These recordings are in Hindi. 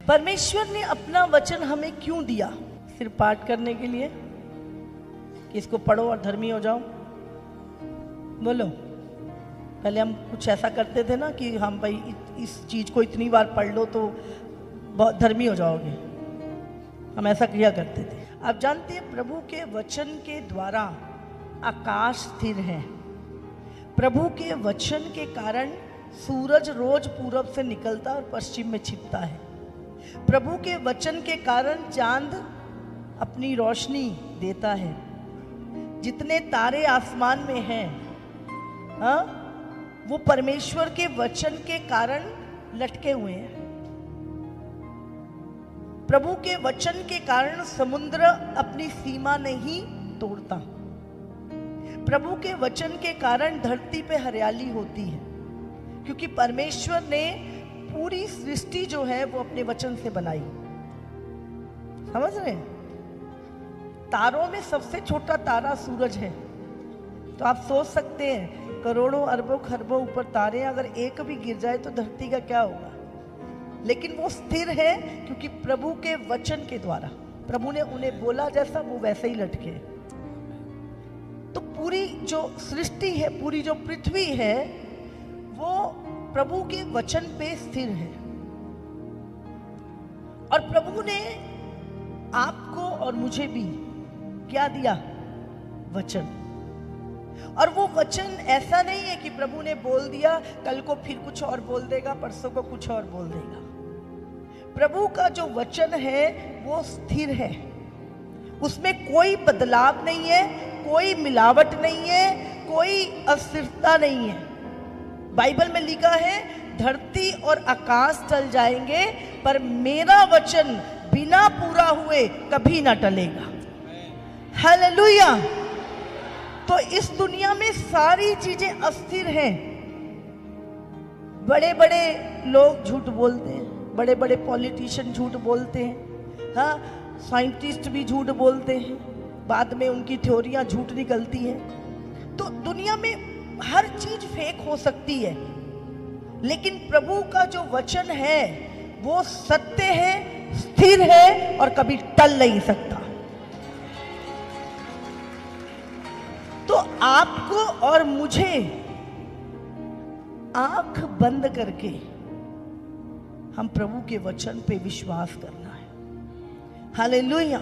परमेश्वर ने अपना वचन हमें क्यों दिया? सिर्फ पाठ करने के लिए कि इसको पढ़ो और धर्मी हो जाओ? बोलो। पहले हम कुछ ऐसा करते थे ना कि हम भाई इस चीज को इतनी बार पढ़ लो तो बहुत धर्मी हो जाओगे, हम ऐसा किया करते थे। आप जानते हैं प्रभु के वचन के द्वारा आकाश स्थिर है। प्रभु के वचन के कारण सूरज रोज पूरब से निकलता और पश्चिम में छिपता है। प्रभु के वचन के कारण चांद अपनी रोशनी देता है। जितने तारे आसमान में हैं, वो परमेश्वर के वचन के कारण लटके हुए हैं। प्रभु के वचन के कारण समुद्र अपनी सीमा नहीं तोड़ता। प्रभु के वचन के कारण धरती पे हरियाली होती है, क्योंकि परमेश्वर ने पूरी सृष्टि जो है वो अपने वचन से बनाई। समझ रहे हैं? तारों में सबसे छोटा तारा सूरज है। तो आप सोच सकते हैं करोड़ों अरबों खरबों ऊपर तारे, अगर एक भी गिर जाए तो धरती का क्या होगा? लेकिन वो स्थिर है क्योंकि प्रभु के वचन के द्वारा प्रभु ने उन्हें बोला जैसा वो वैसे ही लटके। तो पूरी जो सृष्टि है, पूरी जो पृथ्वी है, वो प्रभु के वचन पे स्थिर है। और प्रभु ने आपको और मुझे भी क्या दिया? वचन। और वो वचन ऐसा नहीं है कि प्रभु ने बोल दिया, कल को फिर कुछ और बोल देगा, परसों को कुछ और बोल देगा। प्रभु का जो वचन है वो स्थिर है, उसमें कोई बदलाव नहीं है, कोई मिलावट नहीं है, कोई अस्थिरता नहीं है। बाइबल में लिखा है धरती और आकाश टल जाएंगे पर मेरा वचन बिना पूरा हुए कभी ना टलेगा। हालेलुया। तो इस दुनिया में सारी चीजें अस्थिर हैं। बड़े बड़े लोग झूठ बोलते हैं, बड़े बड़े पॉलिटिशियन झूठ बोलते हैं, हाँ, साइंटिस्ट भी झूठ बोलते हैं, बाद में उनकी थ्योरियां झूठ निकलती हैं। तो दुनिया में हर चीज फेक हो सकती है, लेकिन प्रभु का जो वचन है वो सत्य है, स्थिर है और कभी टल नहीं सकता। तो आपको और मुझे आंख बंद करके हम प्रभु के वचन पे विश्वास करना है। हालेलुया।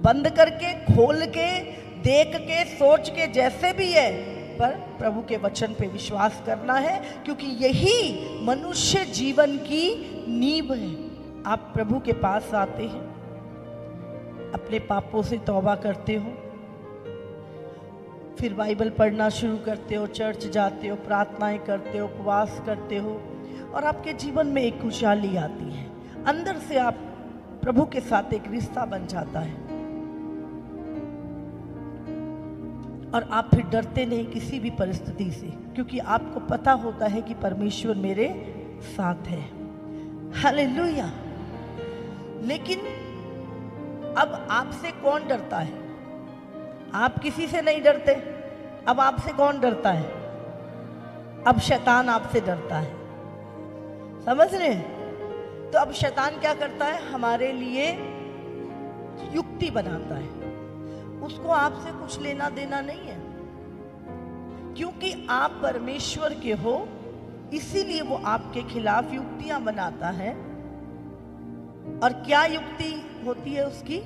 बंद करके, खोल के, देख के, सोच के, जैसे भी है, पर प्रभु के वचन पे विश्वास करना है, क्योंकि यही मनुष्य जीवन की नींव है। आप प्रभु के पास आते हैं, अपने पापों से तौबा करते हो, फिर बाइबल पढ़ना शुरू करते हो, चर्च जाते हो, प्रार्थनाएं करते हो, उपवास करते हो, और आपके जीवन में एक खुशहाली आती है। अंदर से आप प्रभु के साथ एक रिश्ता बन जाता है और आप फिर डरते नहीं किसी भी परिस्थिति से, क्योंकि आपको पता होता है कि परमेश्वर मेरे साथ है। हालेलुया। लेकिन अब आपसे कौन डरता है? आप किसी से नहीं डरते। अब आपसे कौन डरता है? अब शैतान आपसे डरता है। समझ रहे हैं? तो अब शैतान क्या करता है? हमारे लिए युक्ति बनाता है। उसको आपसे कुछ लेना देना नहीं है, क्योंकि आप परमेश्वर के हो, इसीलिए वो आपके खिलाफ युक्तियां बनाता है। और क्या युक्ति होती है उसकी?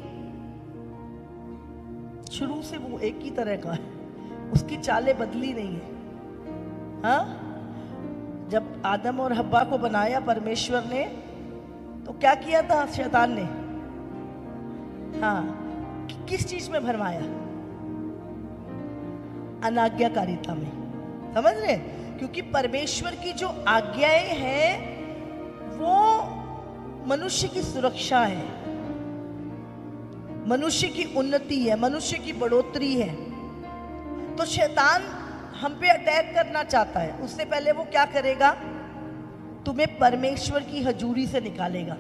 शुरू से वो एक ही तरह का है, उसकी चालें बदली नहीं है। हाँ, जब आदम और हब्बा को बनाया परमेश्वर ने, तो क्या किया था शैतान ने? हाँ, किस चीज में भरमाया? अनाज्ञाकारिता में। समझ रहे? क्योंकि परमेश्वर की जो आज्ञाएं हैं वो मनुष्य की सुरक्षा है, मनुष्य की उन्नति है, मनुष्य की बढ़ोतरी है। तो शैतान हम पे अटैक करना चाहता है, उससे पहले वो क्या करेगा? तुम्हें परमेश्वर की हजूरी से निकालेगा।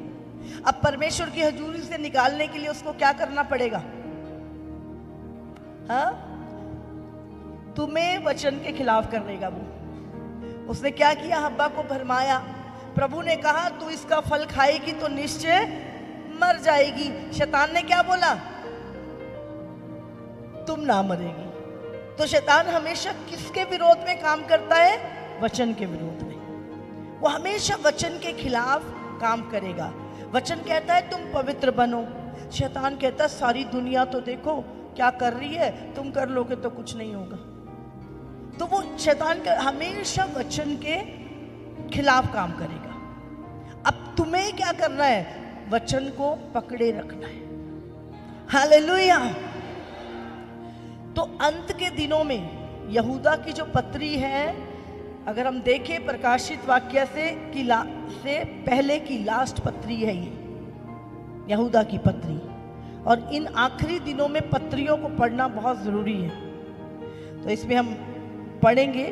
अब परमेश्वर की हजूरी से निकालने के लिए उसको क्या करना पड़ेगा? हाँ, तुम्हें वचन के खिलाफ करेगा वो। उसने क्या किया? हब्बा को भरमाया, प्रभु ने कहा तू इसका फल खाएगी तो निश्चय मर जाएगी। शैतान ने क्या बोला? तुम ना मरेगी। तो शैतान हमेशा किसके विरोध में काम करता है? वचन के विरोध में। वो हमेशा वचन के खिलाफ काम करेगा। वचन कहता है तुम पवित्र बनो, शैतान कहता है सारी दुनिया तो देखो क्या कर रही है, तुम कर लोगे तो कुछ नहीं होगा। तो वो शैतान का हमेशा वचन के खिलाफ काम करेगा। अब तुम्हें क्या करना है? वचन को पकड़े रखना है। हालेलुया। तो अंत के दिनों में यहूदा की जो पत्री है, अगर हम देखें प्रकाशित वाक्य से पहले की लास्ट पत्री है ये यहूदा की पत्री, और इन आखिरी दिनों में पत्रियों को पढ़ना बहुत जरूरी है। तो इसमें हम पढ़ेंगे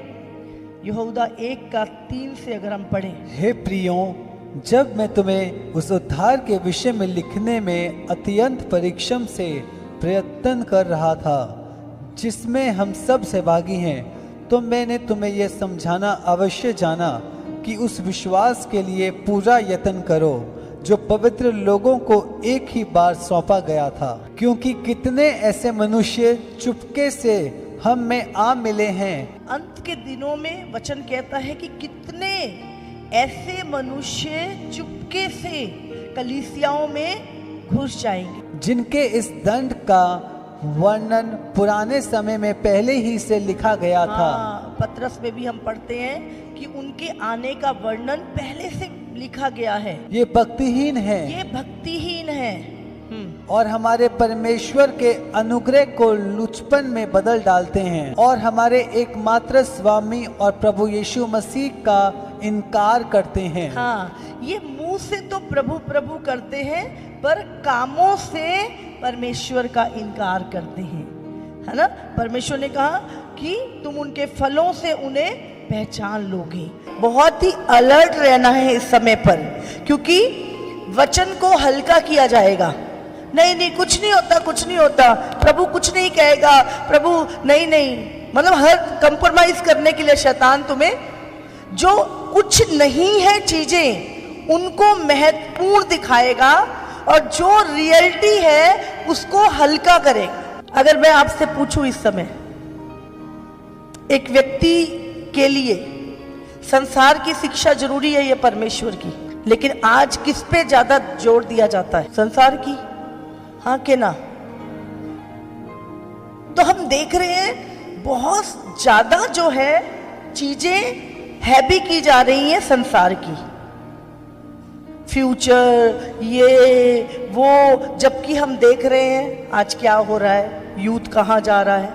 यहूदा 1:3 से अगर हम पढ़ें। हे प्रियों, जब मैं तुम्हें उस उद्धार के विषय में लिखने में अत्यंत परिश्रम से प्रयत्न कर रहा था जिसमें हम सब सहभागी हैं, तो मैंने तुम्हें यह समझाना अवश्य जाना कि उस विश्वास के लिए पूरा यत्न करो जो पवित्र लोगों को एक ही बार सौंपा गया था, क्योंकि कितने ऐसे मनुष्य चुपके से हम में आ मिले हैं। अंत के दिनों में वचन कहता है कि कितने ऐसे मनुष्य चुपके से कलीसियाओं में घुस जाएंगे, जिनके इस दंड का वर्णन पुराने समय में पहले ही से लिखा गया था। पत्रस में भी हम पढ़ते हैं कि उनके आने का वर्णन पहले से लिखा गया है। ये भक्तिहीन है, ये भक्तिहीन है और हमारे परमेश्वर के अनुग्रह को लुचपन में बदल डालते हैं और हमारे एकमात्र स्वामी और प्रभु यीशु मसीह का इनकार करते हैं। हाँ, ये मुंह से तो प्रभु प्रभु करते हैं पर कामों से परमेश्वर का इनकार करते हैं, है ना। परमेश्वर ने कहा कि तुम उनके फलों से उन्हें पहचान लोगे। बहुत ही अलर्ट रहना है इस समय पर, क्योंकि वचन को हल्का किया जाएगा। नहीं नहीं कुछ नहीं होता, कुछ नहीं होता, प्रभु कुछ नहीं कहेगा, प्रभु नहीं नहीं, मतलब हर कंप्रोमाइज करने के लिए शैतान तुम्हें जो कुछ नहीं है चीजें उनको महत्वपूर्ण दिखाएगा और जो रियलिटी है उसको हल्का करेगा। अगर मैं आपसे पूछूं इस समय, एक व्यक्ति के लिए संसार की शिक्षा जरूरी है, ये परमेश्वर की, लेकिन आज किस पे ज्यादा जोर दिया जाता है? संसार की, हाँ के ना। तो हम देख रहे हैं बहुत ज्यादा जो है चीजें हैवी की जा रही हैं संसार की, फ्यूचर ये वो, जबकि हम देख रहे हैं आज क्या हो रहा है, यूथ कहाँ जा रहा है,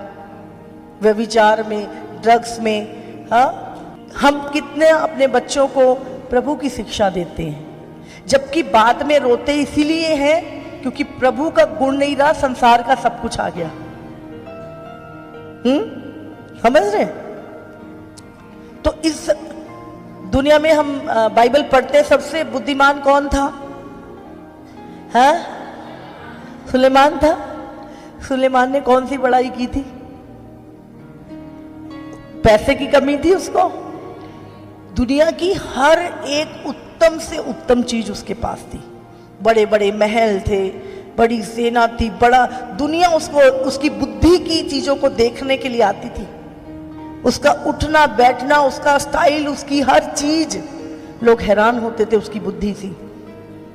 व्यभिचार में, ड्रग्स में। हाँ, हम कितने अपने बच्चों को प्रभु की शिक्षा देते हैं, जबकि बाद में रोते इसीलिए हैं क्योंकि प्रभु का गुण नहीं रहा, संसार का सब कुछ आ गया। समझ रहे? तो इस दुनिया में हम बाइबल पढ़ते, सबसे बुद्धिमान कौन था? हाँ, सुलेमान था। सुलेमान ने कौन सी बड़ाई की थी? पैसे की कमी थी उसको। दुनिया की हर एक उत्तम से उत्तम चीज उसके पास थी। बड़े बड़े महल थे, बड़ी सेना थी, बड़ा दुनिया उसको, उसकी बुद्धि की चीजों को देखने के लिए आती थी। उसका उठना बैठना, उसका स्टाइल, उसकी हर चीज, लोग हैरान होते थे उसकी बुद्धि से।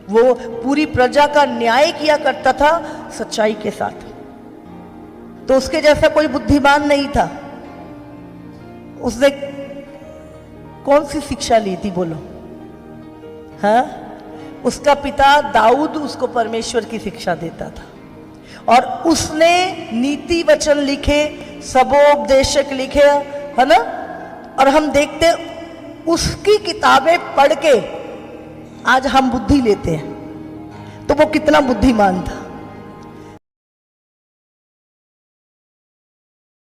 वो पूरी प्रजा का न्याय किया करता था सच्चाई के साथ। तो उसके जैसा कोई बुद्धिमान नहीं था। उसने कौन सी शिक्षा ली थी बोलो? हाँ, उसका पिता दाऊद उसको परमेश्वर की शिक्षा देता था, और उसने नीति वचन लिखे, सबोपदेशक लिखे, है ना। और हम देखते उसकी किताबें पढ़ के आज हम बुद्धि लेते हैं, तो वो कितना बुद्धिमान था।